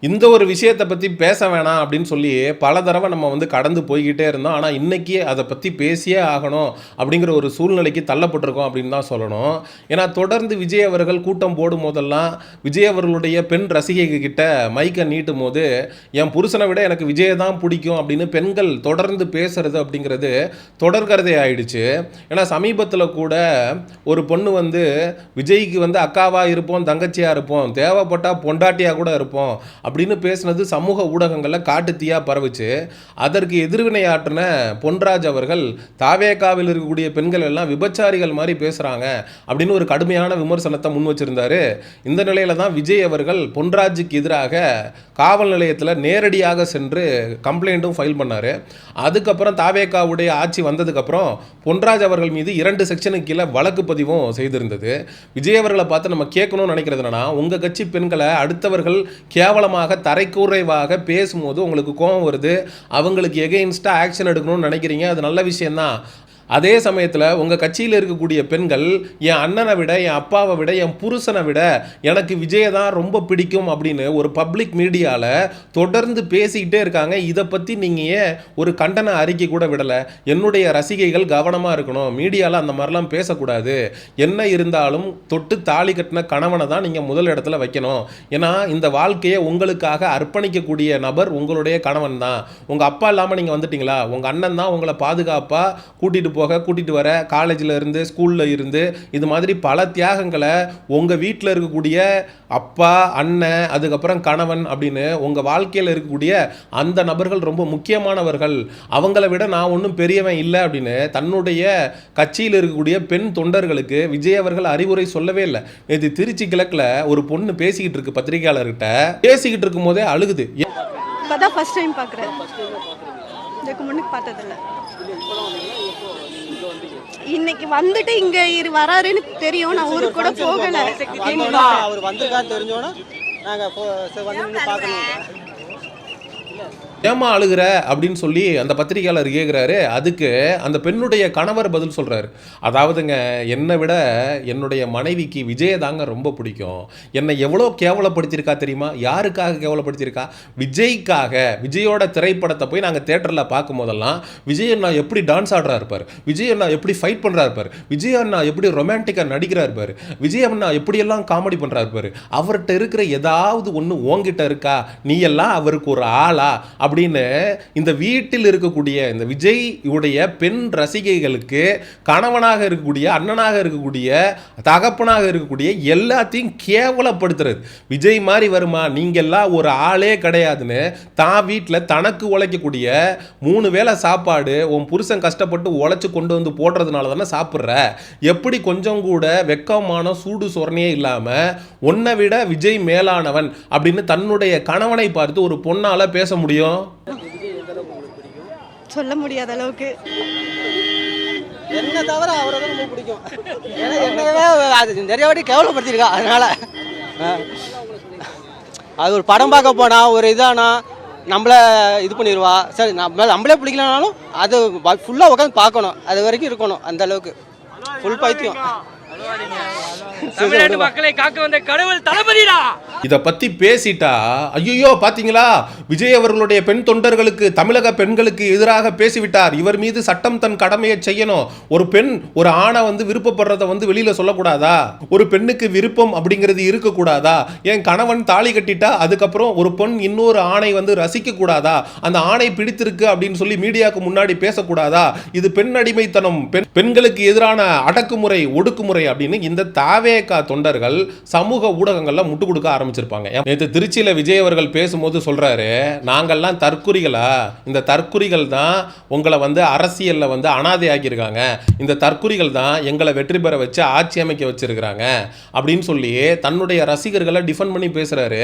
இந்த ஒரு விஷயத்தை பற்றி பேச வேணாம் அப்படின்னு சொல்லி பல தடவை நம்ம வந்து கடந்து போய்கிட்டே இருந்தோம். ஆனால் இன்னைக்கு அதை பற்றி பேசியே ஆகணும் அப்படிங்கிற ஒரு சூழ்நிலைக்கு தள்ளப்பட்டிருக்கோம் அப்படின்னு தான் சொல்லணும். ஏன்னா தொடர்ந்து விஜய் அவர்கள் கூட்டம் போடும் போதெல்லாம் விஜய் அவர்களுடைய பெண் ரசிகைகள் கிட்ட மைக்கை நீட்டும் போது என் புருஷனை விட எனக்கு விஜயை தான் பிடிக்கும் அப்படின்னு பெண்கள் தொடர்ந்து பேசுறது அப்படிங்கிறது தொடர்கதை ஆயிடுச்சு. ஏன்னா சமீபத்தில் கூட ஒரு பொண்ணு வந்து விஜய்க்கு வந்து அக்காவாக இருப்போம், தங்கச்சியாக இருப்போம், தேவைப்பட்டால் பொண்டாட்டியாக கூட இருப்போம் அப்படின்னு பேசினது சமூக ஊடகங்களில் காட்டுத்தீயாக பரவுச்சு. அதற்கு எதிர்வினை ஆற்றின பொன்ராஜ் அவர்கள் தாவேகாவில் இருக்கக்கூடிய பெண்கள் எல்லாம் விபச்சாரிகள் மாதிரி பேசுகிறாங்க அப்படின்னு ஒரு கடுமையான விமர்சனத்தை முன் வச்சிருந்தாரு. இந்த நிலையில தான் விஜய் அவர்கள் பொன்ராஜுக்கு எதிராக காவல் நிலையத்தில் நேரடியாக சென்று கம்ப்ளைண்ட்டும் ஃபைல் பண்ணார். அதுக்கப்புறம் தாவேகாவுடைய ஆட்சி வந்ததுக்கப்புறம் பொன்ராஜ் அவர்கள் மீது 2 செக்ஷனுக்கு கீழே வழக்கு பதிவும் செய்திருந்தது. விஜய் அவர்களை பார்த்து நம்ம கேட்கணும்னு நினைக்கிறது என்னன்னா, உங்கள் கட்சி பெண்களை அடுத்தவர்கள் கேவலமாக தரைக்குறைவாக பேசும்போது உங்களுக்கு கோபம் வருது, அவங்களுக்கு எகெயின்ஸ்டாக ஆக்ஷன் எடுக்கணும்னு நினைக்கிறீங்க. அது நல்ல விஷயம்தான். அதே சமயத்தில் உங்கள் கட்சியில் இருக்கக்கூடிய பெண்கள் என் அண்ணனை விட, என் அப்பாவை விட, என் புருஷனை விட எனக்கு விஜயை தான் ரொம்ப பிடிக்கும் அப்படின்னு ஒரு பப்ளிக் மீடியாவில் தொடர்ந்து பேசிக்கிட்டே இருக்காங்க. இதை பற்றி நீங்கள் ஏன் ஒரு கண்டன அறிக்கை கூட விடலை? என்னுடைய ரசிகைகள் கவனமாக இருக்கணும், மீடியாவில் அந்த மாதிரிலாம் பேசக்கூடாது, என்ன இருந்தாலும் தொட்டு தாலி கட்டின கணவனை தான் நீங்கள் முதல் இடத்துல வைக்கணும். ஏன்னா இந்த வாழ்க்கையை உங்களுக்காக அர்ப்பணிக்கக்கூடிய நபர் உங்களுடைய கணவன் தான். உங்கள் அப்பா இல்லாமல் நீங்கள் வந்துட்டீங்களா, உங்கள் அண்ணன் தான் உங்களை பாதுகாப்பாக கூட்டிகிட்டு வர, காலேஜில் இருந்து ஸ்கூலில் இருந்து இது மாதிரி பல தியாகங்களை உங்கள் வீட்டில் இருக்கக்கூடிய அப்பா, அண்ணன், அதுக்கப்புறம் கணவன் அப்படின்னு உங்கள் வாழ்க்கையில் இருக்கக்கூடிய அந்த நபர்கள் ரொம்ப முக்கியமானவர்கள். அவங்கள விட நான் ஒன்றும் பெரியவன் இல்லை அப்படின்னு தன்னுடைய கட்சியில் இருக்கக்கூடிய பெண் தொண்டர்களுக்கு விஜய் அவர்கள் அறிவுரை சொல்லவே இல்லை. இது திருச்சி கிழக்கில் ஒரு பொண்ணு பேசிக்கிட்டு இருக்கு, பத்திரிகையாளர்கிட்ட பேசிக்கிட்டு இருக்கும் போதே அழுகுது. இப்பதான் ஃபர்ஸ்ட் டைம் பார்க்குறேன், இதுக்கு முன்னுக்கு பார்த்ததில்ல. இன்னைக்கு வந்துட்டு இங்க வராருன்னு தெரியும், நான் ஊருக்கு கூட போகல. அவர் வந்திருக்காரு தெரிஞ்சோன்னா நாங்கள் வந்து பார்க்கணும். ஏமா அழுகிற அப்படின்னு சொல்லி அந்த பத்திரிகையாளர் கேட்குறாரு. அதுக்கு அந்த பெண்ணுடைய கணவர் பதில் சொல்கிறாரு, அதாவதுங்க என்னை விட என்னுடைய மனைவிக்கு விஜயை தாங்க ரொம்ப பிடிக்கும். என்னை எவ்வளோ கேவலப்படுத்தியிருக்கா தெரியுமா? யாருக்காக கேவலப்படுத்தியிருக்கா? விஜய்க்காக. விஜயோட திரைப்படத்தை போய் நாங்கள் தேட்டரில் பார்க்கும் போதெல்லாம் விஜய் அண்ணா எப்படி டான்ஸ் ஆடுறா இருப்பார், விஜய் அண்ணா எப்படி ஃபைட் பண்ணுறா இருப்பார், விஜய் அண்ணா எப்படி ரொமான்டிக்காக நடிக்கிறா இருப்பார், விஜய் அண்ணா எப்படியெல்லாம் காமெடி பண்ணுறா இருப்பார், அவர்கிட்ட இருக்கிற ஏதாவது ஒன்று உங்ககிட்ட இருக்கா, நீ எல்லாம் அவருக்கு ஒரு ஆளா அப்படின்னு இந்த வீட்டில் இருக்கக்கூடிய இந்த விஜய் உடைய பெண் ரசிகைகளுக்கு கணவனாக இருக்கக்கூடிய, அண்ணனாக இருக்கக்கூடிய, தகப்பனாக இருக்கக்கூடிய எல்லாத்தையும் கேவலப்படுத்துறது. விஜய் மாதிரி வருமா, நீங்கெல்லாம் ஒரு ஆளே கிடையாதுன்னு தான் வீட்டில் தனக்கு உழைக்கக்கூடிய 3 வேளை சாப்பாடு உன் புருஷன் கஷ்டப்பட்டு உழைச்சி கொண்டு வந்து போடுறதுனால தானே சாப்பிட்ற. எப்படி கொஞ்சம் கூட வெக்கமான சூடு சொரணையே இல்லாமல் உன்னை விட விஜய் மேலானவன் அப்படின்னு தன்னுடைய கணவனை பார்த்து ஒரு பொண்ணால் பேச முடியும்? சொல்ல முடியாத அளவுக்கு. என்ன தவிர அவரை தான் ரொம்ப பிடிக்கும். ஏன்னா என்னவே அது நிறைய வாட்டி கேவலப்படுத்தியிருக்கா. அதனால அது ஒரு படம் பார்க்க போனா ஒரு இதானா நம்மள இது பண்ணிடுவா. சரி நம்மளே பிடிக்கலனாலும் அது ஃபுல்லாக உட்காந்து பார்க்கணும், அது வரைக்கும் இருக்கணும். அந்த அளவுக்கு ஃபுல் பைத்தியம். தமிழ்நாட்டு மக்களை காக்க வந்த கடவுள் தளபதிடா. இதை பத்தி பேசிட்டா ஐயோ பாத்தீங்களா, விஜய் அவர்களுடைய பெண் தொண்டர்களுக்கு, தமிழக பெண்களுக்கு எதிராக பேசிவிட்டார், இவர் மீது சட்டம் தன் கடமையை செய்யணும். ஒரு பெண் ஒரு ஆணை வந்து விருப்பப்படுறத வந்து வெளியில சொல்லக்கூடாதா? ஒரு பெண்ணுக்கு விருப்பம் அப்படிங்கிறது இருக்கக்கூடாதா? என் கணவன் தாலி கட்டிட்டா அதுக்கப்புறம் ஒரு பெண் இன்னொரு ஆணை வந்து ரசிக்க கூடாதா? அந்த ஆணை பிடித்திருக்கு அப்படின்னு சொல்லி மீடியாவுக்கு முன்னாடி பேசக்கூடாதா? இது பெண் அடிமைத்தனம், பெண்களுக்கு எதிரான அடக்குமுறை, ஒடுக்குமுறை அப்படின்னு இந்த தாவேகா தொண்டர்கள் சமூக ஊடகங்கள்ல முட்டு கொடுக்க ஆரம்பிச்சிருப்பாங்க. நேற்று திருச்சியில விஜய் அவர்கள் பேசும்போது சொல்றாரு, நாங்கள்லாம் தற்குறிகளா? இந்த தற்குறிகள் தான் உங்களை வந்து அரசியல்ல வந்து அனாதை ஆக்கியிருக்காங்க, இந்த தற்குறிகள் தான் எங்களை வெற்றி பெற வச்சு ஆட்சி அமைக்க வச்சிருக்கிறாங்க அப்படின்னு சொல்லி தன்னுடைய ரசிகர்களை டிஃபெண்ட் பண்ணி பேசுறாரு.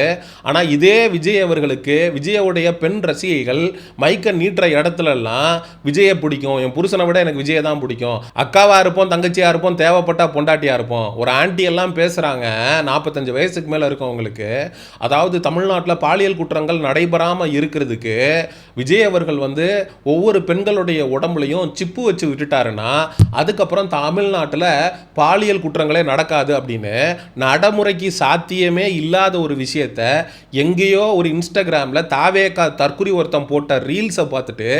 ஆனா இதே விஜய் அவர்களுக்கு விஜயோடைய பெண் ரசிகைகள் மைக்க நீட்டுற இடத்துல எல்லாம் விஜயை பிடிக்கும், என் புருஷனை விட எனக்கு விஜயை தான் பிடிக்கும், அக்காவா இருப்போம், தங்கச்சியா இருப்போம், தேவைப்பட்டா பொண்டாட்டி பொண்டாட்டியாக இருப்போம். ஒரு ஆண்டி எல்லாம் பேசுகிறாங்க 45 வயசுக்கு மேலே இருக்கவங்களுக்கு. அதாவது தமிழ்நாட்டில் பாலியல் குற்றங்கள் நடைபெறாமல் இருக்கிறதுக்கு விஜய் அவர்கள் வந்து ஒவ்வொரு பெண்களுடைய உடம்புலையும் சிப்பு வச்சு விட்டுட்டாருன்னா அதுக்கப்புறம் தமிழ்நாட்டில் பாலியல் குற்றங்களே நடக்காது அப்படின்னு நடைமுறைக்கு சாத்தியமே இல்லாத ஒரு விஷயத்த எங்கேயோ ஒரு இன்ஸ்டாகிராமில் தாவேகா தற்குறி ஒருத்தன் போட்ட ரீல்ஸை பார்த்துட்டு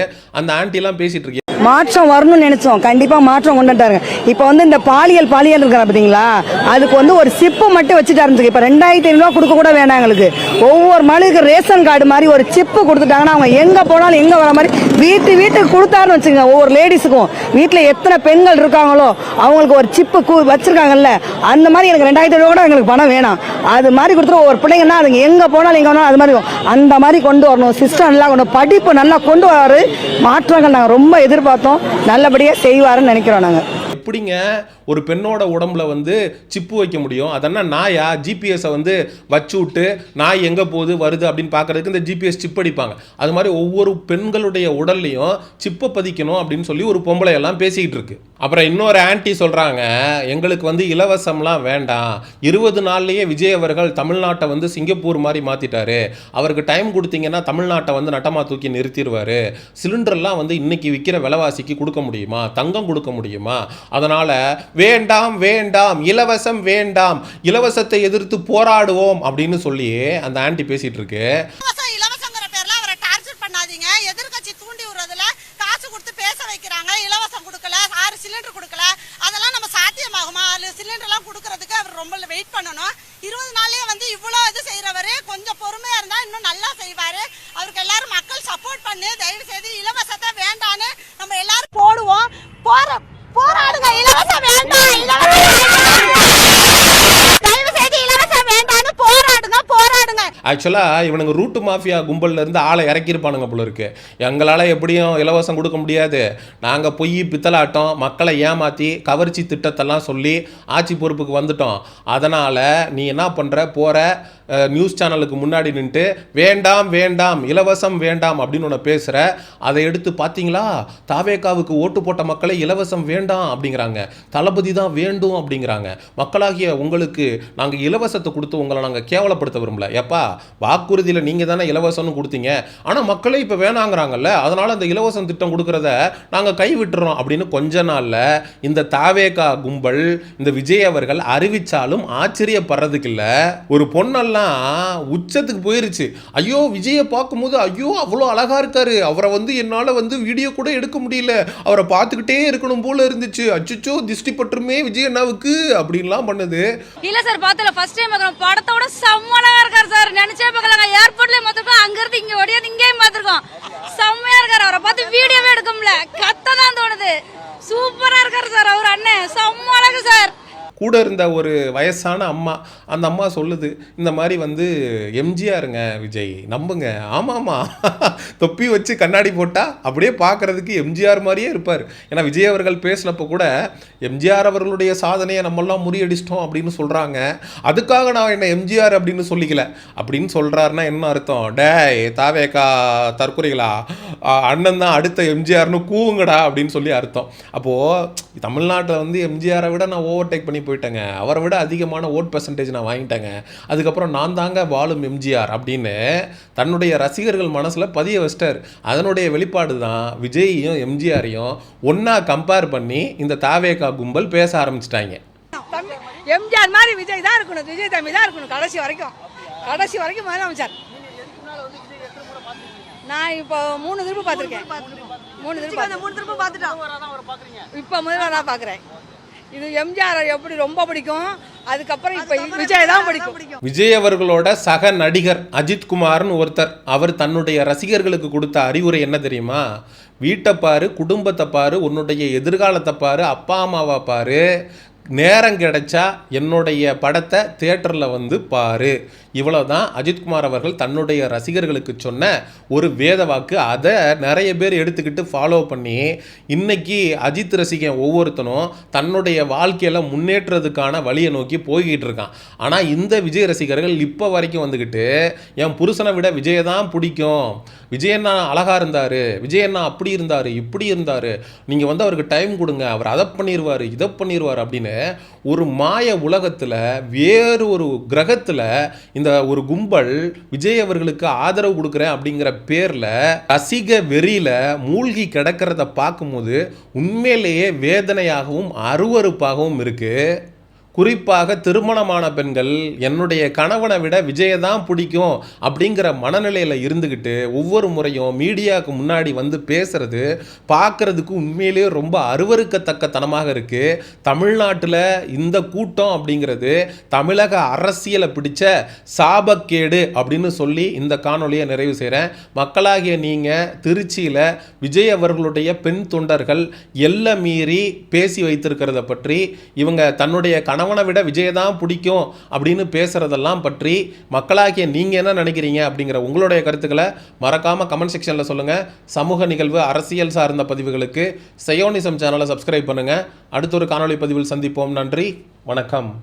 அந்த ஆண்டிலாம் பேசிட்டு இருக்கு. மாற்றம் வரணும்னு நினைச்சோம், கண்டிப்பா மாற்றம் கொண்டுட்டாருங்க. இப்போ வந்து இந்த பாலியல் இருக்கிற பார்த்தீங்களா, அதுக்கு வந்து ஒரு சிப்பு மட்டும் வச்சுட்டாரு. இப்போ 2500 கொடுக்க கூட வேண்டாம் எங்களுக்கு. ஒவ்வொரு மனுக்கு ரேஷன் கார்டு மாதிரி ஒரு சிப்பு கொடுத்துட்டாங்கன்னா அவங்க எங்க போனாலும் எங்க வர மாதிரி வீட்டுக்கு கொடுத்தாருன்னு வச்சுங்க. ஒவ்வொரு லேடிஸுக்கும் வீட்டில் எத்தனை பெண்கள் இருக்காங்களோ அவங்களுக்கு ஒரு சிப்பு வச்சிருக்காங்கல்ல, அந்த மாதிரி எனக்கு 2500 கூட எங்களுக்கு பணம் வேணாம். அது மாதிரி கொடுத்துட்டு ஒவ்வொரு பிள்ளைங்கன்னா அதுங்க எங்க போனாலும் எங்க வேணாலும் அது மாதிரி அந்த மாதிரி கொண்டு வரணும். சிஸ்டம் நல்லா கொண்டு படிப்பு நல்லா கொண்டு வராரு. மாற்றங்கள் நாங்கள் ரொம்ப எதிர்பார்த்தோம், நல்லபடியாக செய்வாருன்னு நினைக்கிறோம். நாங்கள் எப்படிங்க ஒரு பெண்ணோட உடம்புல வந்து சிப்பு வைக்க முடியும்? அதெல்லாம் நாயா ஜிபிஎஸை வந்து வச்சு விட்டு நாய் எங்கே போகுது வருது அப்படின்னு பார்க்கறதுக்கு இந்த ஜிபிஎஸ் சிப் அடிப்பாங்க. அது மாதிரி ஒவ்வொரு பெண்களுடைய உடல்லையும் சிப்பை பதிக்கணும் அப்படின்னு சொல்லி ஒரு பொம்பளை எல்லாம் பேசிக்கிட்டு இருக்கு. அப்புறம் இன்னொரு ஆன்டி சொல்கிறாங்க, எங்களுக்கு வந்து இலவசம்லாம் வேண்டாம், 20 நாள்லேயே விஜய் அவர்கள் தமிழ்நாட்டை வந்து சிங்கப்பூர் மாதிரி மாற்றிட்டாரு, அவருக்கு டைம் கொடுத்தீங்கன்னா தமிழ்நாட்டை வந்து நட்டமாக தூக்கி நிறுத்திடுவார், சிலிண்டர்லாம் வந்து இன்னைக்கு விற்கிற விலைவாசிக்கு கொடுக்க முடியுமா, தங்கம் கொடுக்க முடியுமா, அதனால் வேண்டாம் வேண்டாம் இலவசம் வேண்டாம், இலவசத்தை எதிர்த்து போராடுவோம் அப்படின்னு சொல்லி அந்த ஆன்டி பேசிட்டு இருக்கு. இலவசங்கிற பேர்ல அவரை டார்ச்சர் பண்ணாதீங்க. எதிர்கட்சி தூண்டி விடுறதுல காசு கொடுத்து பேச வைக்கிறாங்க. இலவசம் கொடுக்கல, 6 சிலிண்டர் கொடுக்கல, அதெல்லாம் நம்ம சாத்தியமாகுமா? 6 சிலிண்டர்லாம் கொடுக்கறதுக்கு அவர் ரொம்ப வெயிட் பண்ணணும். 20 நாள்லயே வந்து இவ்வளோ இது செய்யறவரு கொஞ்சம் பொறுமையா இருந்தா இன்னும் நல்லா செய்வாரு. அவருக்கு எல்லாரும் மக்கள் சப்போர்ட் பண்ணி தயவு செய்து இலவசத்தை வேண்டான்னு நம்ம எல்லாரும் போடுவோம். போராடுங்க. இலவசம் வேண்டாம், தயவு செய்து இலவசம் வேண்டான்னு போராடுங்க. ஆக்சுவலாக இவனுங்க ரூட்டு மாஃபியா கும்பல்ல இருந்து ஆளை இறக்கியிருப்பானுங்க போல இருக்கு. எங்களால் எப்படியும் இலவசம் கொடுக்க முடியாது, நாங்கள் பொய் பித்தலாட்டம் மக்களை ஏமாற்றி கவர்ச்சி திட்டத்தெல்லாம் சொல்லி ஆட்சி பொறுப்புக்கு வந்துட்டோம், அதனால் நீ என்ன பண்ணுற போகிற நியூஸ் சேனலுக்கு முன்னாடி நின்றுட்டு வேண்டாம் வேண்டாம் இலவசம் வேண்டாம் அப்படின்னு ஒன்று பேசுகிற, அதை எடுத்து பார்த்தீங்களா தாவேகாவுக்கு ஓட்டு போட்ட மக்களை இலவசம் வேண்டாம் அப்படிங்கிறாங்க, தளபதி தான் வேண்டும் அப்படிங்கிறாங்க. மக்களாகிய உங்களுக்கு நாங்கள் இலவசத்தை கொடுத்து உங்களை நாங்கள் கேவலப்படுத்த விரும்பல. எப்பா வாக்குறுதியில் நீங்கள் தானே இலவசம்னு கொடுத்தீங்க, ஆனால் மக்களே இப்போ வேணாங்கிறாங்கல்ல, அதனால் அந்த இலவசம் திட்டம் கொடுக்குறத நாங்கள் கைவிட்டுறோம் அப்படின்னு கொஞ்ச நாளில் இந்த தாவேகா கும்பல் இந்த விஜய் அவர்கள் அறிவிச்சாலும் ஆச்சரியப்படுறதுக்கு இல்லை. ஒரு பொண்ணெல்லாம் உச்சத்துக்கு போயிருச்சு. ஐயோ விஜயை பார்க்கும்போது ஐயோ அவ்வளோ அழகா இருக்காரு, அவரை வந்து என்னால் வந்து வீடியோ கூட எடுக்க முடியல, அவரை பார்த்துக்கிட்டே இருக்கணும் போல இருந்துச்சு, அச்சோ திஷ்டி பட்டுருமே விஜய் அண்ணாவுக்கு அப்படின்லாம் பண்ணுது. இல்ல சார் பார்த்தல ஃபர்ஸ்ட் டைம் பார்க்கறோம், படத்தோட செம்மலா இருக்கார் சார். நினைச்சே பார்க்கலங்க, ஏர்போர்ட்லயே பார்த்திருக்கோம், அங்க இருந்து இங்க ஓடியாந்து இங்கேயும் பார்த்திருக்கோம். செம்மையா இருக்காரு, அவரை பார்த்து வீடியோவே எடுக்க முடியல, கத்த தான் தோணுது. சூப்பரா இருக்காரு சார் அவர் அண்ணன், செம்ம அழகு சார். கூட இருந்த ஒரு வயசான அம்மா, அந்த அம்மா சொல்லுது இந்த மாதிரி வந்து எம்ஜிஆருங்க விஜய் நம்புங்க. ஆமாம்மா தொப்பி வச்சு கண்ணாடி போட்டால் அப்படியே பார்க்குறதுக்கு எம்ஜிஆர் மாதிரியே இருப்பார். ஏன்னா விஜய் அவர்கள் பேசினப்போ கூட எம்ஜிஆர் அவர்களுடைய சாதனையை நம்மெல்லாம் முறியடிச்சிட்டோம் அப்படின்னு சொல்கிறாங்க, அதுக்காக நான் என்ன எம்ஜிஆர் அப்படின்னு சொல்லிக்கல அப்படின்னு சொல்கிறாருன்னா என்ன அர்த்தம்? டேய் தாவேகா தற்கொலைகளா, அண்ணன் தான் அடுத்த எம்ஜிஆர்னு கூவுங்கடா அப்படின்னு சொல்லி அர்த்தம். அப்போது தமிழ்நாட்டில் வந்து எம்ஜிஆரை விட நான் ஓவர்டேக் பண்ணி போயிட்டேங்க, அவரை விட அதிகமான ஓட் பெர்சன்டேஜ் நான் வாங்கிட்டேங்க, அதுக்கப்புறம் நான் தாங்க வாழும் எம்ஜிஆர் அப்படின்னு தன்னுடைய ரசிகர்கள் மனசில் பதிய வச்சிட்டார். அதனுடைய வெளிப்பாடு தான் விஜயையும் எம்ஜிஆரையும் ஒன்றா கம்பேர் பண்ணி இந்த தாவேகா கும்பல் பேச ஆரம்பிச்சிட்டாங்க. எம்ஜிஆர் மாதிரி விஜய் தான் இருக்கணும், விஜய் தம்பி தான் இருக்கணும் கடைசி வரைக்கும் முதலமைச்சர். நான் இப்போ 3 திரும்ப பார்த்துருக்கேன், 3 திரும்ப பார்த்துட்டோம். இப்போ முதல்ல பார்க்குறேன். இது எம்ஜிஆர் எப்படி ரொம்ப பிடிக்கும், அதுக்கப்புறம் இப்போ விஜய் தான் பிடிக்கும். விஜய் அவர்களோட சக நடிகர் அஜித் குமார்னு ஒருத்தர், அவர் தன்னுடைய ரசிகர்களுக்கு கொடுத்த அறிவுரை என்ன தெரியுமா? வீட்டை பாரு, குடும்பத்தை பாரு, உன்னுடைய எதிர்காலத்தை பாரு, அப்பா அம்மாவை பாரு, நேரம் கிடைச்சா என்னுடைய படத்தை தியேட்டரில் வந்து பாரு. இவ்வளோதான் அஜித்குமார் அவர்கள் தன்னுடைய ரசிகர்களுக்கு சொன்ன ஒரு வேத வாக்கு. அதை நிறைய பேர் எடுத்துக்கிட்டு ஃபாலோ பண்ணி இன்னைக்கு அஜித் ரசிகன் ஒவ்வொருத்தனும் தன்னுடைய வாழ்க்கையில் முன்னேற்றதுக்கான வழியை நோக்கி போய்கிட்டு இருக்கான். ஆனால் இந்த விஜய் ரசிகர்கள் இப்போ வரைக்கும் வந்துக்கிட்டு என் புருஷனை விட விஜயை தான் பிடிக்கும், விஜயண்ணா அழகாக இருந்தார், விஜயண்ணா அப்படி இருந்தார் இப்படி இருந்தார், நீங்கள் வந்து அவருக்கு டைம் கொடுங்க, அவர் அதை பண்ணிடுவார் இதை பண்ணிடுவார் அப்படின்னு ஒரு மாய உலகத்தில் வேறு ஒரு கிரகத்தில் இந்த ஒரு கும்பல் விஜய் அவர்களுக்கு ஆதரவு கொடுக்குறேன் அப்படிங்கிற பேரில் ரசிக வெறியில மூழ்கி கிடக்கிறத பார்க்கும்போது உண்மையிலேயே வேதனையாகவும் அருவருப்பாகவும் இருக்கு. குறிப்பாக திருமணமான பெண்கள் என்னுடைய கணவனை விட விஜயை தான் பிடிக்கும் அப்படிங்கிற மனநிலையில் இருந்துக்கிட்டு ஒவ்வொரு முறையும் மீடியாவுக்கு முன்னாடி வந்து பேசுறது பார்க்கறதுக்கு உண்மையிலேயே ரொம்ப அருவருக்கத்தக்க தனமாக இருக்குது. தமிழ்நாட்டில் இந்த கூட்டம் அப்படிங்கிறது தமிழக அரசியலை பிடிச்ச சாபக்கேடு அப்படின்னு சொல்லி இந்த காணொலியை நிறைவு செய்கிறேன். மக்களாகிய நீங்கள் திருச்சியில் விஜய் அவர்களுடைய பெண் தொண்டர்கள் எல்லை மீறி பேசி வைத்திருக்கிறத பற்றி, இவங்க தன்னுடைய கணவனை விட விஜயை தான் பிடிக்கும் அப்படின்னு பேசுறதெல்லாம் பற்றி மக்களாகிய நீங்க என்ன நினைக்கிறீங்க அப்படிங்கிற உங்களுடைய கருத்துக்களை மறக்காம கமெண்ட் செக்ஷன்ல சொல்லுங்க. சமூக நிகழ்வு, அரசியல் சார்ந்த பதிவுகளுக்கு சயோனிசம் சேனலை சப்ஸ்கிரைப் பண்ணுங்க. அடுத்த ஒரு காணொளி பதிவில் சந்திப்போம். நன்றி, வணக்கம்.